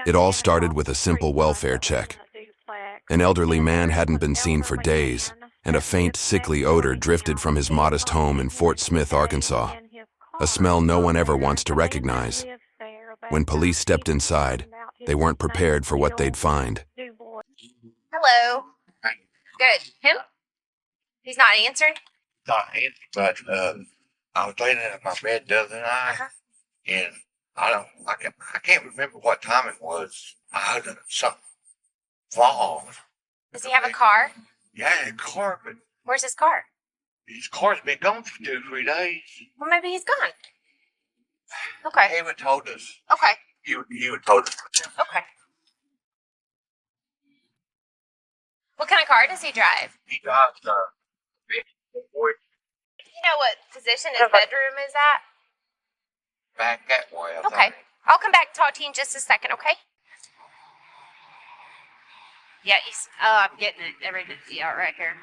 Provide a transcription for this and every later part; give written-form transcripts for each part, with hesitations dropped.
It all started with a simple welfare check. An elderly man hadn't been seen for days, and a faint, sickly odor drifted from his modest home in Fort Smith, Arkansas, a smell no one ever wants to recognize. When police stepped inside, they weren't prepared for what they'd find. Hello. Good. Him? He's not answering? Not answering, but I was laying in my bed the other night, and I can't remember what time it was. I heard something fall. Does he have a car? Yeah, a car, but Where's his car? his car's been gone for 2 or 3 days. Well, maybe he's gone. Okay. He would told us. Okay. He would told us. Okay. What kind of car does he drive? He drives big boy You know what position his bedroom is at? back that way. I Okay. think. I'll come back and talk to you in just a second, okay? Yeah, I'm getting it. Yeah, right here.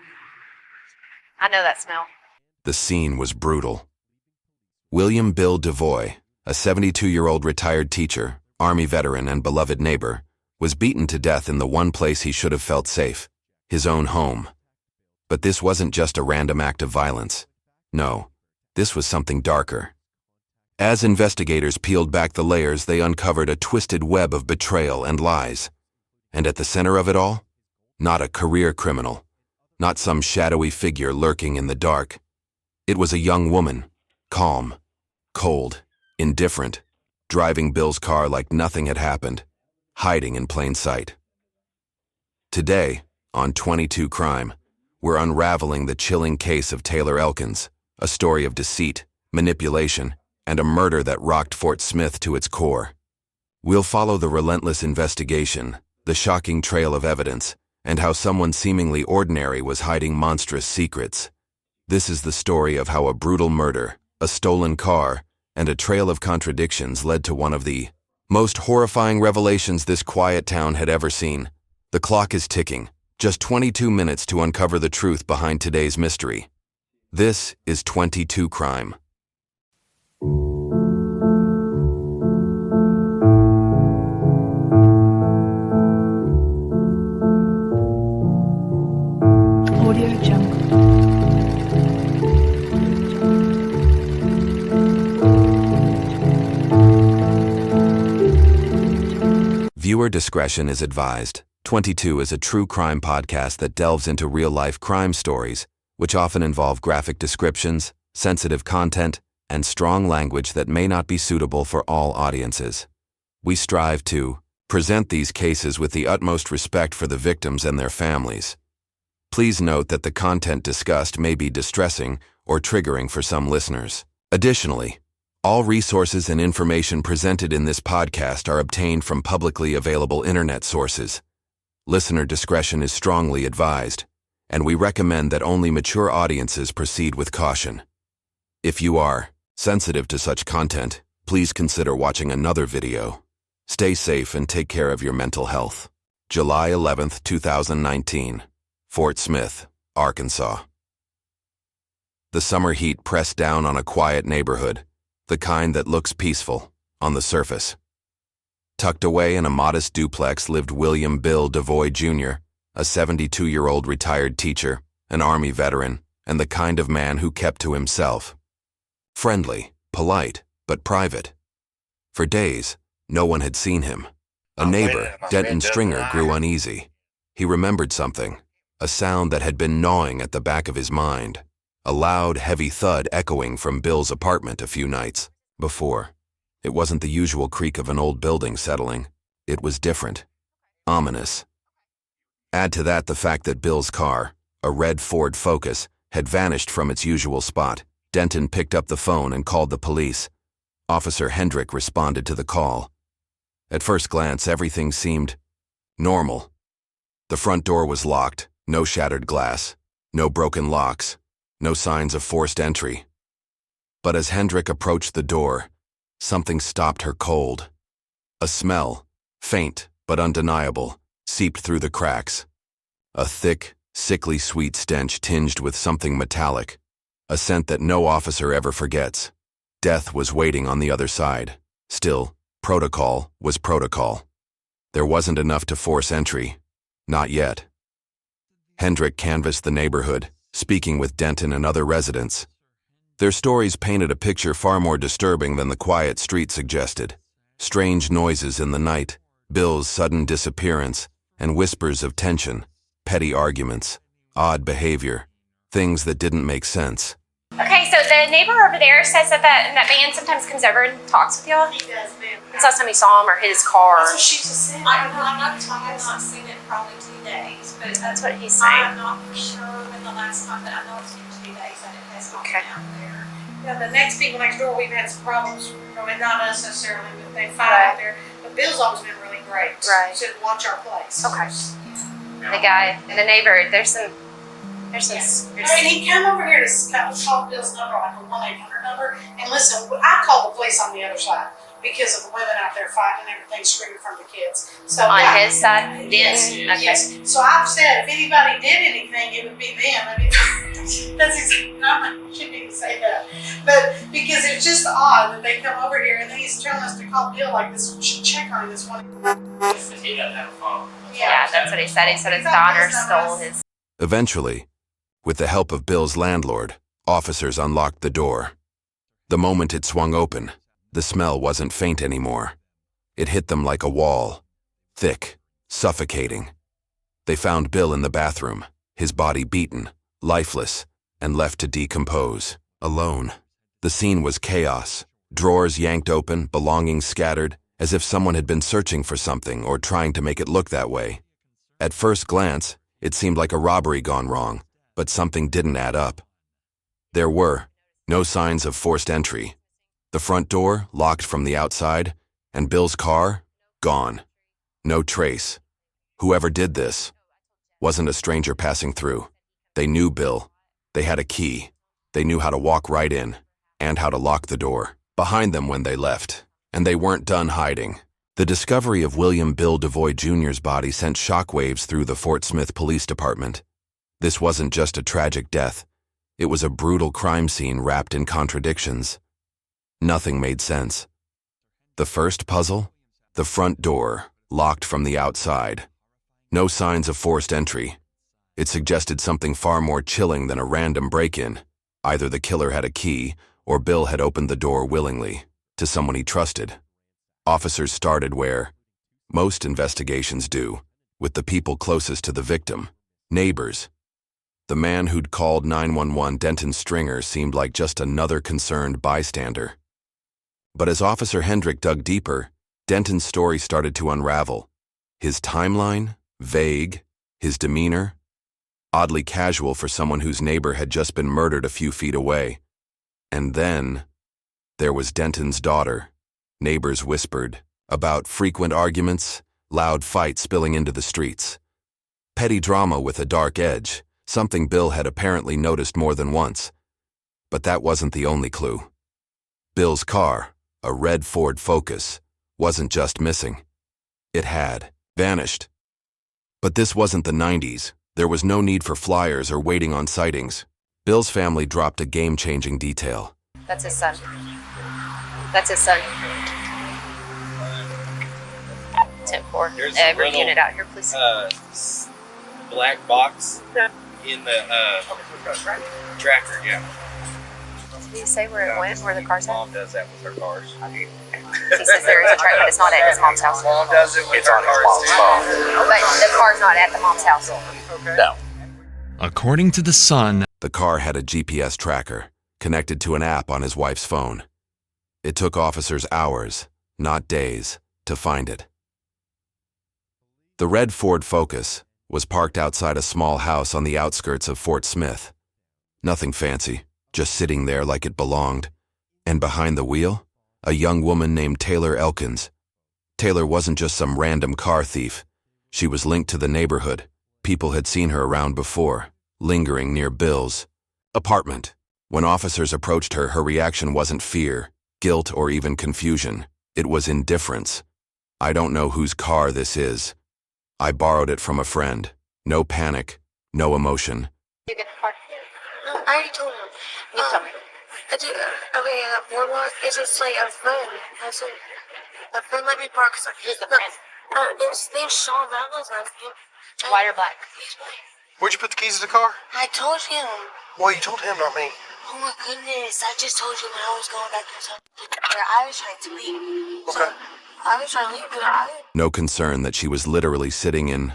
I know that smell. The scene was brutal. William Bill DeVoy, a 72-year-old retired teacher, Army veteran, and beloved neighbor, was beaten to death in the one place he should have felt safe, his own home. But this wasn't just a random act of violence. No, this was something darker. As investigators peeled back the layers, they uncovered a twisted web of betrayal and lies. And at the center of it all, not a career criminal, not some shadowy figure lurking in the dark. It was a young woman, calm, cold, indifferent, driving Bill's car like nothing had happened, hiding in plain sight. Today, on 22 Crime, we're unraveling the chilling case of Taylor Elkins, a story of deceit, manipulation, and a murder that rocked Fort Smith to its core. We'll follow the relentless investigation, the shocking trail of evidence, and how someone seemingly ordinary was hiding monstrous secrets. This is the story of how a brutal murder, a stolen car, and a trail of contradictions led to one of the most horrifying revelations this quiet town had ever seen. The clock is ticking, just 22 minutes to uncover the truth behind today's mystery. This is 22 Crime. Audio Jungle. Viewer discretion is advised. 22 is a true crime podcast that delves into real-life crime stories, which often involve graphic descriptions, sensitive content, and strong language that may not be suitable for all audiences. We strive to present these cases with the utmost respect for the victims and their families. Please note that the content discussed may be distressing or triggering for some listeners. Additionally, all resources and information presented in this podcast are obtained from publicly available internet sources. Listener discretion is strongly advised, and we recommend that only mature audiences proceed with caution. If you are sensitive to such content, please consider watching another video. Stay safe and take care of your mental health. July 11th, 2019, Fort Smith, Arkansas. The summer heat pressed down on a quiet neighborhood, the kind that looks peaceful on the surface. Tucked away in a modest duplex lived William Bill DeVoy Jr., a 72-year-old retired teacher, an Army veteran, and the kind of man who kept to himself. Friendly, polite, but private. For days, no one had seen him. A neighbor, Denton Stringer, grew uneasy. He remembered something, a sound that had been gnawing at the back of his mind, a loud, heavy thud echoing from Bill's apartment a few nights before. It wasn't the usual creak of an old building settling. It was different, ominous. Add to that the fact that Bill's car, a red Ford Focus, had vanished from its usual spot. Denton picked up the phone and called the police. Officer Hendrick responded to the call. At first glance, everything seemed normal. The front door was locked, no shattered glass, no broken locks, no signs of forced entry. But as Hendrick approached the door, something stopped her cold. A smell, faint but undeniable, seeped through the cracks. A thick, sickly sweet stench tinged with something metallic, a scent that no officer ever forgets. Death was waiting on the other side. Still, protocol was protocol. There wasn't enough to force entry. Not yet. Hendrick canvassed the neighborhood, speaking with Denton and other residents. Their stories painted a picture far more disturbing than the quiet street suggested. Strange noises in the night, Bill's sudden disappearance, and whispers of tension, petty arguments, odd behavior, things that didn't make sense. Okay, so the neighbor over there says that that man sometimes comes over and talks with y'all. He does, ma'am. When's the last time you saw him or his car? That's what she just said. I have not seen it in probably 2 days, but That's what he's saying. I'm not for sure when the last time that I know it's been 2 days that it has not Okay. been out there. Yeah, the next people next door, we've had some problems. I mean, not us necessarily, but they fight Right. out there. But Bill's always been really great. Right. To watch our place. Okay. The guy and the neighbor, there's some. I mean, he come over here to call Bill's number, like a 1-800 number, and listen, I called the police on the other side because of the women out there fighting and everything, screaming from the kids. So On yeah. his side? Yes, Okay. yes. So I've said if anybody did anything, it would be them. I mean, that's exactly, I shouldn't even say that. But because it's just odd that they come over here and then he's telling us to call Bill like this, we should check on this one. He doesn't have a phone. Yeah, that's what he said. He said his daughter stole his. Eventually, with the help of Bill's landlord, officers unlocked the door. The moment it swung open, the smell wasn't faint anymore. It hit them like a wall, thick, suffocating. They found Bill in the bathroom, his body beaten, lifeless, and left to decompose, alone. The scene was chaos, drawers yanked open, belongings scattered, as if someone had been searching for something or trying to make it look that way. At first glance, it seemed like a robbery gone wrong, but something didn't add up. There were no signs of forced entry. The front door locked from the outside, and Bill's car gone. No trace. Whoever did this wasn't a stranger passing through. They knew Bill. They had a key. They knew how to walk right in and how to lock the door behind them when they left. And they weren't done hiding. The discovery of William Bill DeVoy Jr.'s body sent shockwaves through the Fort Smith Police Department. This wasn't just a tragic death. It was a brutal crime scene wrapped in contradictions. Nothing made sense. The first puzzle? The front door, locked from the outside. No signs of forced entry. It suggested something far more chilling than a random break-in. Either the killer had a key, or Bill had opened the door willingly, to someone he trusted. Officers started where most investigations do, with the people closest to the victim, neighbors. The man who'd called 911, Denton Stringer, seemed like just another concerned bystander. But as Officer Hendrick dug deeper, Denton's story started to unravel. His timeline, vague, his demeanor, oddly casual for someone whose neighbor had just been murdered a few feet away. And then, there was Denton's daughter. Neighbors whispered about frequent arguments, loud fights spilling into the streets. Petty drama with a dark edge. Something Bill had apparently noticed more than once. But that wasn't the only clue. Bill's car, a red Ford Focus, wasn't just missing. It had vanished. But this wasn't the 90s. There was no need for flyers or waiting on sightings. Bill's family dropped a game-changing detail. That's his son. That's his son. 10-4. There's a Every little, unit out here, please. Black box in the tracker, yeah. Did he say where it went, where the car's at? Mom does that with her cars. He says there is a track, but it's not at his mom's house. Mom does it with her cars too. But the car's not at the mom's house. No. According to the Sun, The car had a GPS tracker connected to an app on his wife's phone. It took officers hours, not days, to find it. The red Ford Focus was parked outside a small house on the outskirts of Fort Smith. Nothing fancy, just sitting there like it belonged. And behind the wheel, a young woman named Taylor Elkins. Taylor wasn't just some random car thief. She was linked to the neighborhood. People had seen her around before, lingering near Bill's apartment. When officers approached her, her reaction wasn't fear, guilt, or even confusion. It was indifference. "I don't know whose car this is. I borrowed it from a friend." No panic, no emotion. You get the car. No, I already told him. You tell me. I do. Okay, one more. It's just like a friend. I said, a friend let me park. Who's the Look, friend? It was named Sean, but I don't know his last name. White or black? He's white. Where'd you put the keys to the car? I told him. Well, you told him, not me. Oh my goodness, I just told you when I was going back to where I was trying to leave. Okay. I was trying to leave, but No concern that she was literally sitting in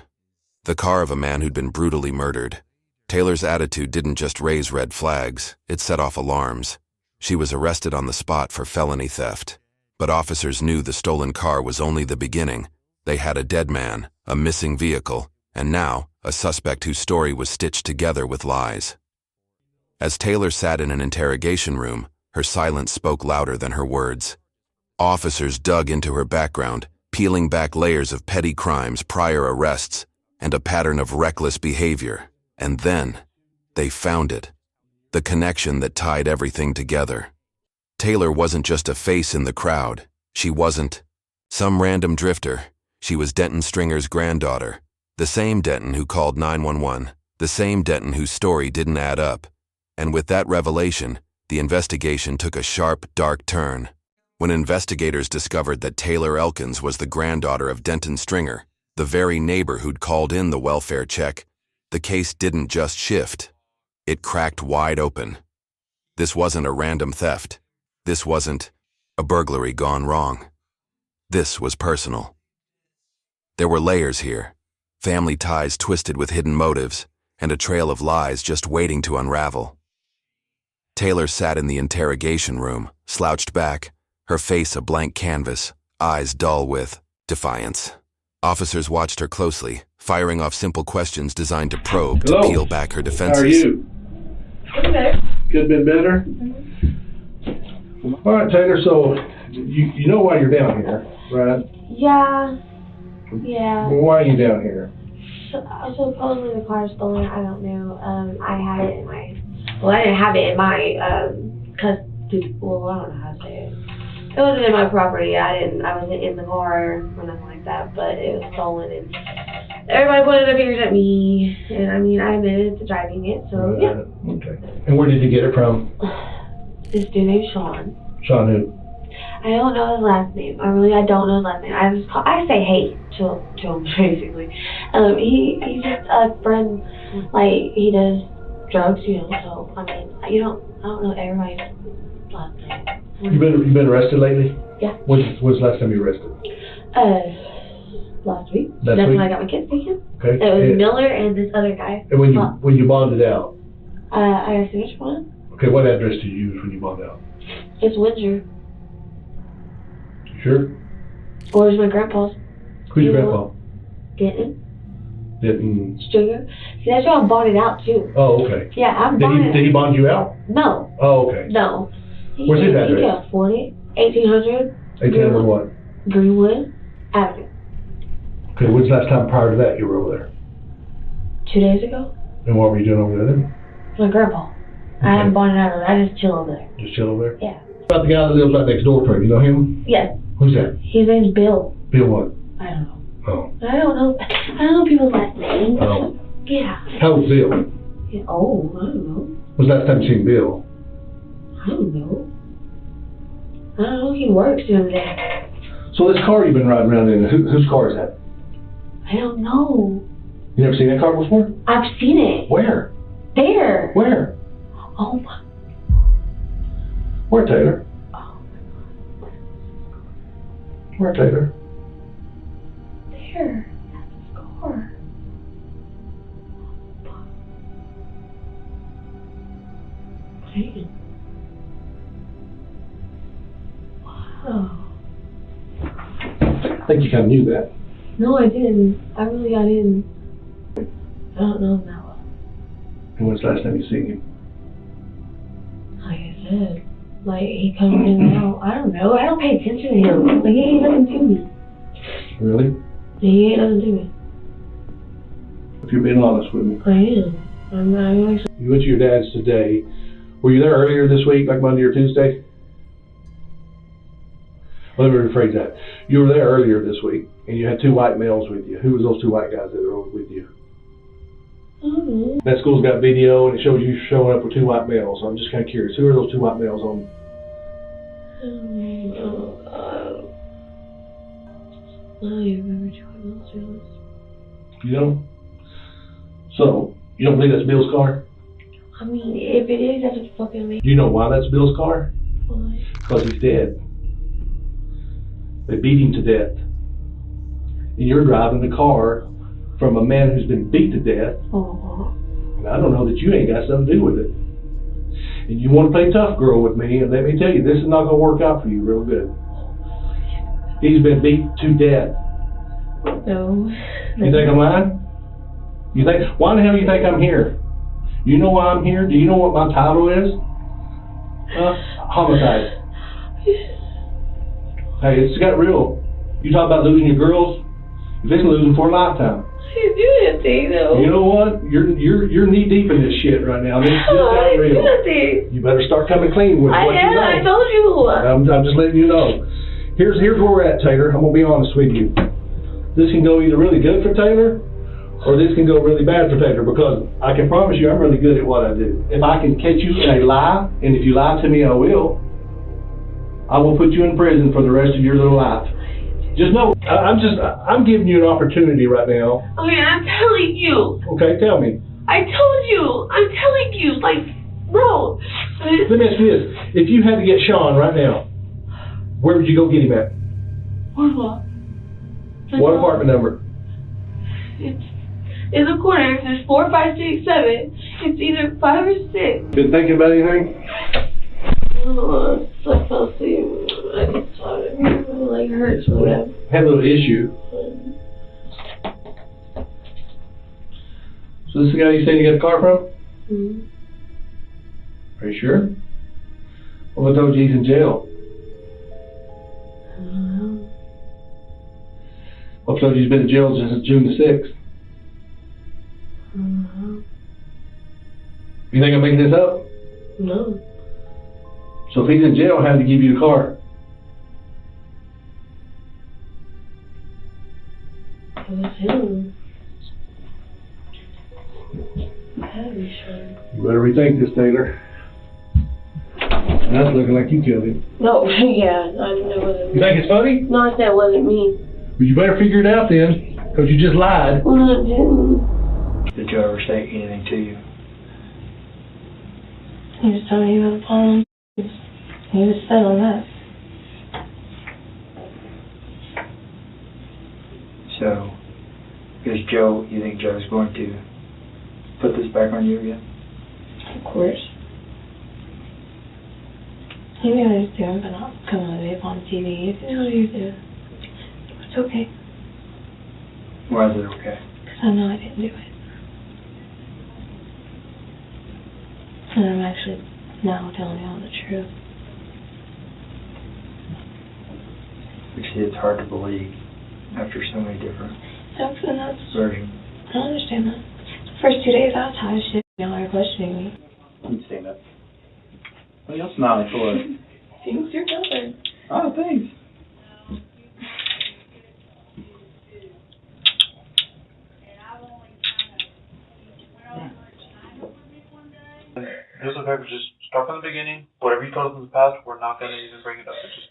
the car of a man who'd been brutally murdered. Taylor's attitude didn't just raise red flags, it set off alarms. She was arrested on the spot for felony theft. But officers knew the stolen car was only the beginning. They had a dead man, a missing vehicle, and now a suspect whose story was stitched together with lies. As Taylor sat in an interrogation room, her silence spoke louder than her words. Officers dug into her background, peeling back layers of petty crimes, prior arrests, and a pattern of reckless behavior. And then, they found it. The connection that tied everything together. Taylor wasn't just a face in the crowd. She wasn't some random drifter. She was Denton Stringer's granddaughter. The same Denton who called 911. The same Denton whose story didn't add up. And with that revelation, the investigation took a sharp, dark turn. When investigators discovered that Taylor Elkins was the granddaughter of Denton Stringer, the very neighbor who'd called in the welfare check, the case didn't just shift. It cracked wide open. This wasn't a random theft. This wasn't a burglary gone wrong. This was personal. There were layers here, family ties twisted with hidden motives, and a trail of lies just waiting to unravel. Taylor sat in the interrogation room, slouched back, her face a blank canvas, eyes dull with defiance. Officers watched her closely, firing off simple questions designed to probe, to peel back her defenses. How are you? Good, bit better? All right, Taylor, so you know why you're down here, right? Yeah. Well, why are you down here? Supposedly the car was stolen. I don't know. I had it in my, well, I didn't have it in my, custody. Well, I don't know how to say it. It wasn't in my property. I wasn't in the car or nothing like that, but it was stolen and everybody pointed their fingers at me. And I mean, I admitted to driving it, so yeah. Okay. And where did you get it from? This dude named Sean. Sean who? I don't know his last name. I don't know his last name. I say hey to him basically. He's just a friend. Like he does drugs, you know. So I mean, I don't know everybody's last name. You been arrested lately? Yeah. When's the last time you were arrested? Last week. That's when week? I got my kids taken. Okay. It was Miller and this other guy. And when you bonded out? I got which one? Okay, what address did you use when you bonded out? It's Windsor. You sure? Where's my grandpa's? Who's your grandpa? Denton. Denton. Stringer. See, that's why I'm bonded out too. Oh, okay. Yeah, I'm bonded. Did he bond you out? No. Oh, okay. No. Where's his address? He can afford it. 1800. 1800 what? Greenwood Avenue. Okay, when's the last time prior to that you were over there? 2 days ago. And what were you doing over there then? My grandpa. Okay. I haven't bonded out. I just chill over there. Just chill over there? Yeah. About the guy that lives right next door to him, you know him? Yes. Who's that? His name's Bill. Bill what? I don't know. Oh. I don't know people's last names. Oh. Yeah. How old's Bill? Yeah. Oh, I don't know. When's the last time you seen Bill? I don't know. I don't know. He works the other day. So this car you've been riding around in, whose car is that? I don't know. You never seen that car before? I've seen it. Where? There. Where? Oh my. Where, Taylor? Oh my God. Where, Taylor? There. That's his car. Dang. Wow. I think you kind of knew that. No, I didn't. I didn't. I don't know him that well. And when's the last time you seen him? Like I said, like he comes in and out. I don't know. I don't pay attention to him. Like he ain't nothing to me. Really? He ain't nothing to me. If you're being honest with me. I am. I'm actually. You went to your dad's today. Were you there earlier this week, like Monday or Tuesday? Well, let me rephrase that. You were there earlier this week, and you had two white males with you. Who was those two white guys that were with you? I don't know. That school's got video, and it shows you showing up with two white males. So I'm just kind of curious. Who are those two white males on? I don't even remember what else it was. You know? So, you don't believe that's Bill's car? I mean, if it is, that's a fucking amazing. Do you know why that's Bill's car? Why? Because he's dead. They beat him to death. And you're driving the car from a man who's been beat to death. Oh. And I don't know that you ain't got something to do with it. And you want to play tough girl with me, and let me tell you, this is not going to work out for you real good. He's been beat to death. No. You think I'm lying? You think? Why the hell do you think I'm here? You know why I'm here? Do you know what my title is? Homicide. Hey, it's got real. You talk about losing your girls. You're fixing to lose them for a lifetime. You do anything though. You know what? You're knee deep in this shit right now. This is just got real. You better start coming clean with what you know. I told you. I'm just letting you know. Here's where we're at, Taylor. I'm gonna be honest with you. This can go either really good for Taylor, or this can go really bad for Taylor, because I can promise you I'm really good at what I do. If I can catch you in a lie, and if you lie to me, I will put you in prison for the rest of your little life. Just know, I'm giving you an opportunity right now. Okay, I'm telling you. Okay, tell me. I told you. I'm telling you. Like, bro. Let me ask you this. If you had to get Sean right now, where would you go get him at? What? What apartment number? It's a corner. There's 4, 5, 6, 7. It's either 5 or 6. Been thinking about anything? Oh, it's like fell asleep. It like hurts or whatever. Had a little issue. So this is the guy you said you got the car from? Mm-hmm. Are you sure? Well, I told you he's in jail. I told you he's been in jail since June the 6th. You think I'm making this up? No. So if he's in jail, how did he give you the car? It was him. I gotta be sure. You better rethink this, Taylor. That's looking like you killed him. No, yeah, I didn't know what it was. You think it's funny? No, I said it wasn't me. Well, you better figure it out then, because you just lied. Well, I didn't. Did you ever say anything to you? He just told me he was calling. He was set on that. So, is Joe, you think Joe's going to put this back on you again? Of course. He knew what he was doing, but not coming with me on TV. If you know what he was doing, it's okay. Why is it okay? Because I know I didn't do it. And I'm actually now telling you all the truth. Which it's hard to believe after so many different versions. I don't understand that. The first 2 days I was high as shit. Y'all are questioning me. You've seen it. What are you smiling for? Things you're covered. Oh, thanks. Here's the paper. Just start from the beginning. Whatever you told us in the past, we're not going to even bring it up. Just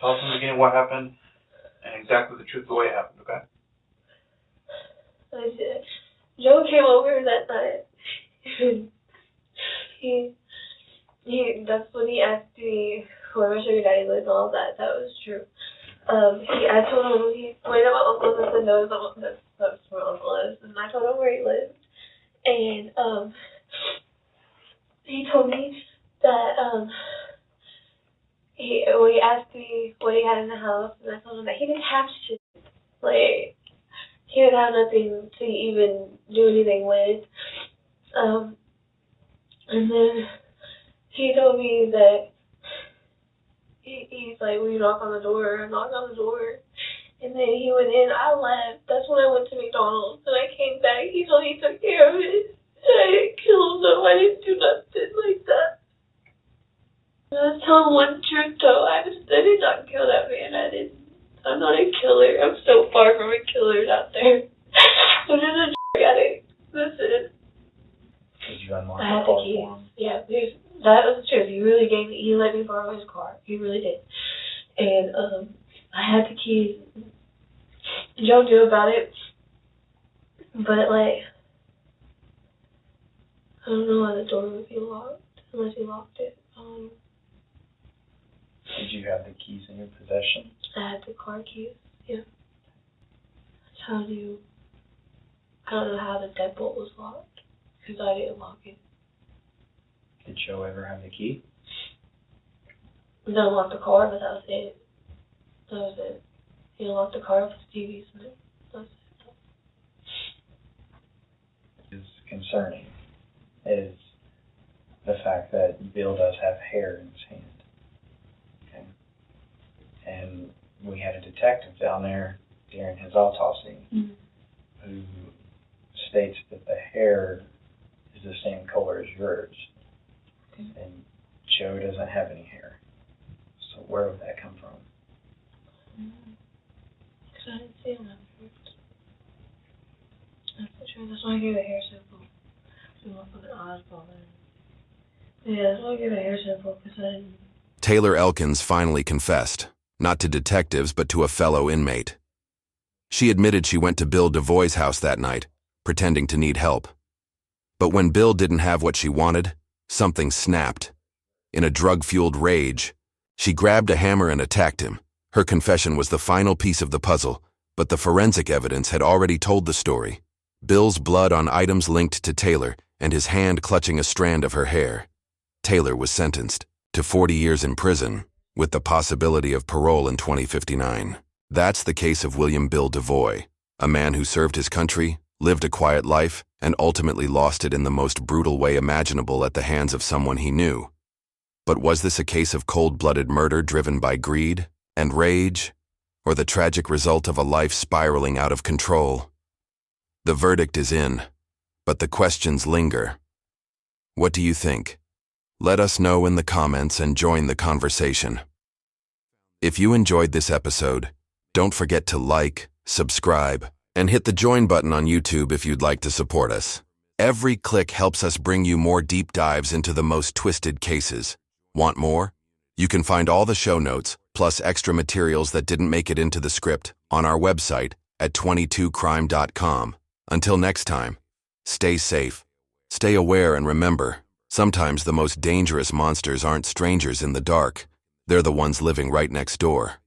tell us from the beginning what happened and exactly the truth, the way it happened, okay? Joe came over that night. That's when he asked me where my sugar daddy lived and all that. That was true. I told him, he pointed at my uncle and said, no, that's where my uncle is. And I told him where he lived. And, he told me that, he asked me what he had in the house, and I told him that he didn't have shit. Like, he didn't have nothing to even do anything with. And then he told me that he's like, will you knock on the door? I knocked on the door. And then he went in, I left. That's when I went to McDonald's. And I came back. He told me he took care of it. And I didn't kill him, though. I didn't do nothing like that. Let's tell him one truth, though. I did not kill that man. I'm not a killer. I'm so far from a killer out there. I'm just a drug addict. That's it. I had the keys. Yeah, that was the truth. He really he let me borrow his car. He really did. And I had the keys. Joe knew about it, but like, I don't know why the door would be locked unless he locked it. Did you have the keys in your possession? I had the car keys. Yeah. How do you? I don't know how the deadbolt was locked because I didn't lock it. Did Joe ever have the key? Then unlocked the car, but that was it. That was it. He unlocked the car with the TVs in it. That's it. Is concerning is the fact that Bill does have hair in his hand. Okay. And we had a detective down there during his autopsy who states that the hair is the same color as yours. Okay. And Joe doesn't have any hair. So where would that come from? Because I didn't see him afterwards. That's for sure. That's why I gave a hair sample. So I'm up on the eyeball. Yeah, that's why I gave a hair sample because I didn't. Taylor Elkins finally confessed, not to detectives but to a fellow inmate. She admitted she went to Bill DeVoy's house that night, pretending to need help. But when Bill didn't have what she wanted, something snapped. In a drug-fueled rage, she grabbed a hammer and attacked him. Her confession was the final piece of the puzzle, but the forensic evidence had already told the story. Bill's blood on items linked to Taylor and his hand clutching a strand of her hair. Taylor was sentenced to 40 years in prison, with the possibility of parole in 2059. That's the case of William Bill DeVoy, a man who served his country, lived a quiet life, and ultimately lost it in the most brutal way imaginable at the hands of someone he knew. But was this a case of cold-blooded murder driven by greed and rage, or the tragic result of a life spiraling out of control? The verdict is in, but the questions linger. What do you think? Let us know in the comments and join the conversation. If you enjoyed this episode, don't forget to like, subscribe, and hit the join button on YouTube if you'd like to support us. Every click helps us bring you more deep dives into the most twisted cases. Want more? You can find all the show notes, plus extra materials that didn't make it into the script, on our website at 22crime.com. Until next time, stay safe, stay aware, and remember, sometimes the most dangerous monsters aren't strangers in the dark. They're the ones living right next door.